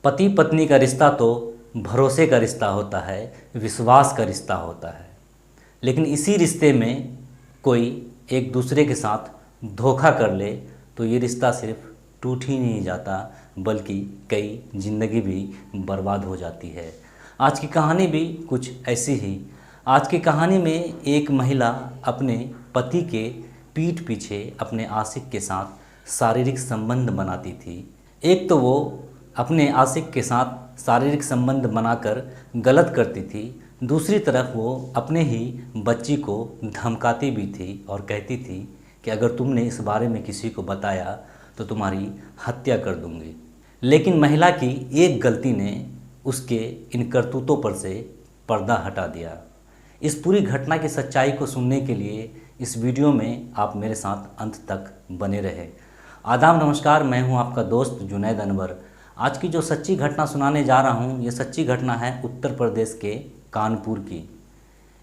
पति पत्नी का रिश्ता तो भरोसे का रिश्ता होता है, विश्वास का रिश्ता होता है। लेकिन इसी रिश्ते में कोई एक दूसरे के साथ धोखा कर ले तो ये रिश्ता सिर्फ टूट ही नहीं जाता बल्कि कई ज़िंदगी भी बर्बाद हो जाती है। आज की कहानी भी कुछ ऐसी ही। आज की कहानी में एक महिला अपने पति के पीठ पीछे अपने आशिक के साथ शारीरिक संबंध बनाती थी। एक तो वो अपने आशिक के साथ शारीरिक संबंध बनाकर गलत करती थी, दूसरी तरफ वो अपने ही बच्ची को धमकाती भी थी और कहती थी कि अगर तुमने इस बारे में किसी को बताया तो तुम्हारी हत्या कर दूंगी। लेकिन महिला की एक गलती ने उसके इन करतूतों पर से पर्दा हटा दिया। इस पूरी घटना की सच्चाई को सुनने के लिए इस वीडियो में आप मेरे साथ अंत तक बने रहे। आदाब नमस्कार, मैं हूं आपका दोस्त जुनैद अनवर। आज की जो सच्ची घटना सुनाने जा रहा हूं, ये सच्ची घटना है उत्तर प्रदेश के कानपुर की।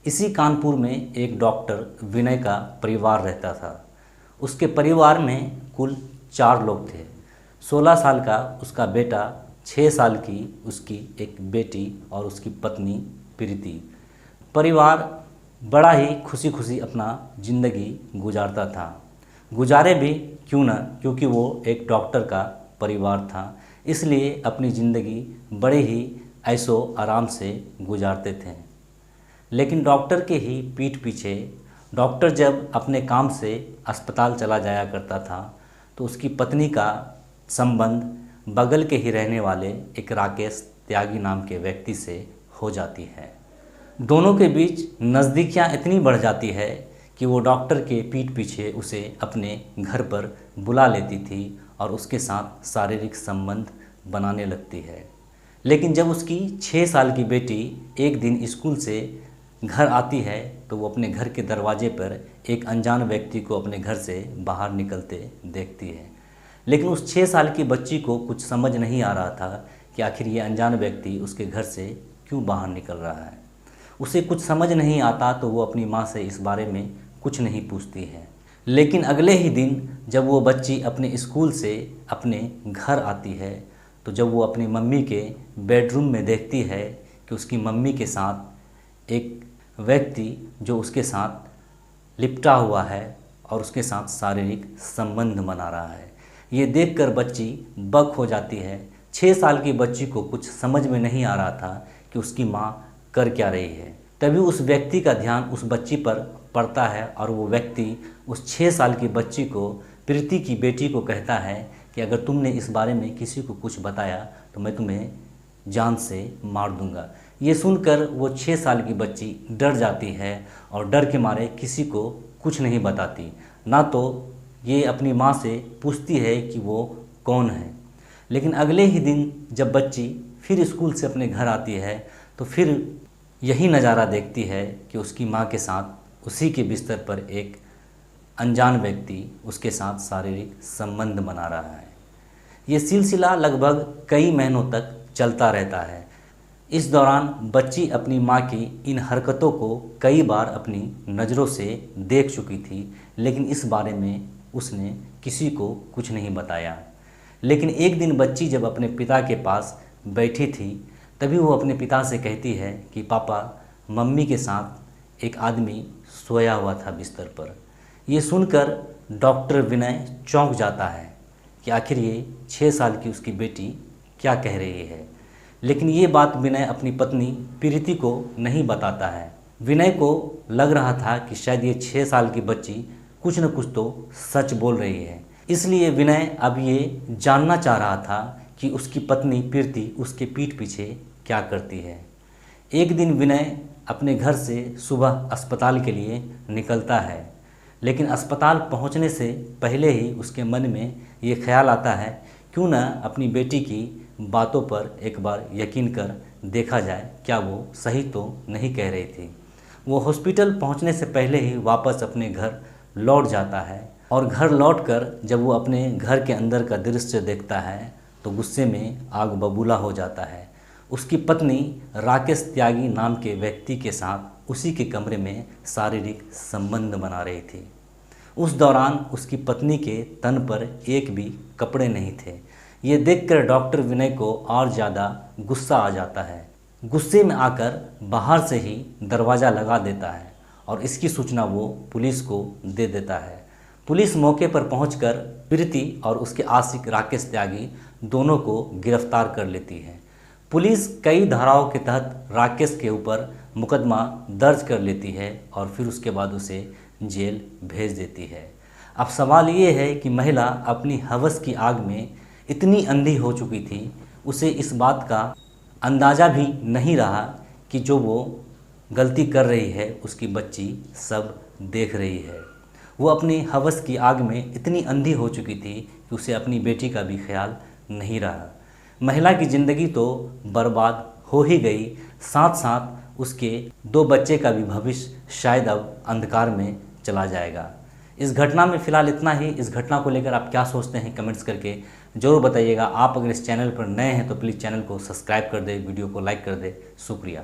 इसी कानपुर में एक डॉक्टर विनय का परिवार रहता था। उसके परिवार में कुल 4 लोग थे। 16 साल का उसका बेटा, 6 साल की उसकी एक बेटी और उसकी पत्नी प्रीति। परिवार बड़ा ही खुशी खुशी अपना ज़िंदगी गुजारता था। गुजारे भी क्यों ना, क्योंकि वो एक डॉक्टर का परिवार था, इसलिए अपनी ज़िंदगी बड़े ही ऐशो आराम से गुजारते थे। लेकिन डॉक्टर के ही पीठ पीछे डॉक्टर जब अपने काम से अस्पताल चला जाया करता था तो उसकी पत्नी का संबंध बगल के ही रहने वाले एक राकेश त्यागी नाम के व्यक्ति से हो जाती है। दोनों के बीच नज़दीकियाँ इतनी बढ़ जाती है कि वो डॉक्टर के पीठ पीछे उसे अपने घर पर बुला लेती थी और उसके साथ शारीरिक संबंध बनाने लगती है। लेकिन जब उसकी 6 साल की बेटी एक दिन स्कूल से घर आती है तो वो अपने घर के दरवाजे पर एक अनजान व्यक्ति को अपने घर से बाहर निकलते देखती है। लेकिन उस 6 साल की बच्ची को कुछ समझ नहीं आ रहा था कि आखिर ये अनजान व्यक्ति उसके घर से क्यों बाहर निकल रहा है। उसे कुछ समझ नहीं आता तो वो अपनी माँ से इस बारे में कुछ नहीं पूछती है। लेकिन अगले ही दिन जब वो बच्ची अपने स्कूल से अपने घर आती है तो जब वो अपनी मम्मी के बेडरूम में देखती है कि उसकी मम्मी के साथ एक व्यक्ति जो उसके साथ लिपटा हुआ है और उसके साथ शारीरिक संबंध बना रहा है, ये देखकर बच्ची बक हो जाती है। 6 साल की बच्ची को कुछ समझ में नहीं आ रहा था कि उसकी माँ कर क्या रही है। तभी उस व्यक्ति का ध्यान उस बच्ची पर पड़ता है और वो व्यक्ति उस 6 साल की बच्ची को, प्रीति की बेटी को कहता है कि अगर तुमने इस बारे में किसी को कुछ बताया तो मैं तुम्हें जान से मार दूंगा। ये सुनकर वो 6 साल की बच्ची डर जाती है और डर के मारे किसी को कुछ नहीं बताती। ना तो ये अपनी माँ से पूछती है कि वो कौन है। लेकिन अगले ही दिन जब बच्ची फिर स्कूल से अपने घर आती है तो फिर यही नज़ारा देखती है कि उसकी माँ के साथ उसी के बिस्तर पर एक अनजान व्यक्ति उसके साथ शारीरिक संबंध बना रहा है। ये सिलसिला लगभग कई महीनों तक चलता रहता है। इस दौरान बच्ची अपनी माँ की इन हरकतों को कई बार अपनी नज़रों से देख चुकी थी, लेकिन इस बारे में उसने किसी को कुछ नहीं बताया। लेकिन एक दिन बच्ची जब अपने पिता के पास बैठी थी तभी वो अपने पिता से कहती है कि पापा, मम्मी के साथ एक आदमी सोया हुआ था बिस्तर पर। ये सुनकर डॉक्टर विनय चौंक जाता है कि आखिर ये 6 साल की उसकी बेटी क्या कह रही है। लेकिन ये बात विनय अपनी पत्नी प्रीति को नहीं बताता है। विनय को लग रहा था कि शायद ये 6 साल की बच्ची कुछ न कुछ तो सच बोल रही है, इसलिए विनय अब ये जानना चाह रहा था कि उसकी पत्नी प्रीति उसके पीठ पीछे क्या करती है। एक दिन विनय अपने घर से सुबह अस्पताल के लिए निकलता है, लेकिन अस्पताल पहुंचने से पहले ही उसके मन में ये ख्याल आता है क्यों ना अपनी बेटी की बातों पर एक बार यकीन कर देखा जाए, क्या वो सही तो नहीं कह रही थी। वो हॉस्पिटल पहुंचने से पहले ही वापस अपने घर लौट जाता है और घर लौटकर जब वो अपने घर के अंदर का दृश्य देखता है तो गुस्से में आग बबूला हो जाता है। उसकी पत्नी राकेश त्यागी नाम के व्यक्ति के साथ उसी के कमरे में शारीरिक संबंध बना रही थी। उस दौरान उसकी पत्नी के तन पर एक भी कपड़े नहीं थे। ये देखकर डॉक्टर विनय को और ज़्यादा गुस्सा आ जाता है। गुस्से में आकर बाहर से ही दरवाज़ा लगा देता है और इसकी सूचना वो पुलिस को दे देता है। पुलिस मौके पर पहुंचकर प्रीति और उसके आशिक राकेश त्यागी दोनों को गिरफ्तार कर लेती है। पुलिस कई धाराओं के तहत राकेश के ऊपर मुकदमा दर्ज कर लेती है और फिर उसके बाद उसे जेल भेज देती है। अब सवाल ये है कि महिला अपनी हवस की आग में इतनी अंधी हो चुकी थी, उसे इस बात का अंदाज़ा भी नहीं रहा कि जो वो गलती कर रही है उसकी बच्ची सब देख रही है। वो अपनी हवस की आग में इतनी अंधी हो चुकी थी कि उसे अपनी बेटी का भी ख्याल नहीं रहा। महिला की ज़िंदगी तो बर्बाद हो ही गई, साथ साथ उसके 2 बच्चे का भी भविष्य शायद अब अंधकार में चला जाएगा। इस घटना में फ़िलहाल इतना ही। इस घटना को लेकर आप क्या सोचते हैं कमेंट्स करके ज़रूर बताइएगा। आप अगर इस चैनल पर नए हैं तो प्लीज़ चैनल को सब्सक्राइब कर दें, वीडियो को लाइक कर दें। शुक्रिया।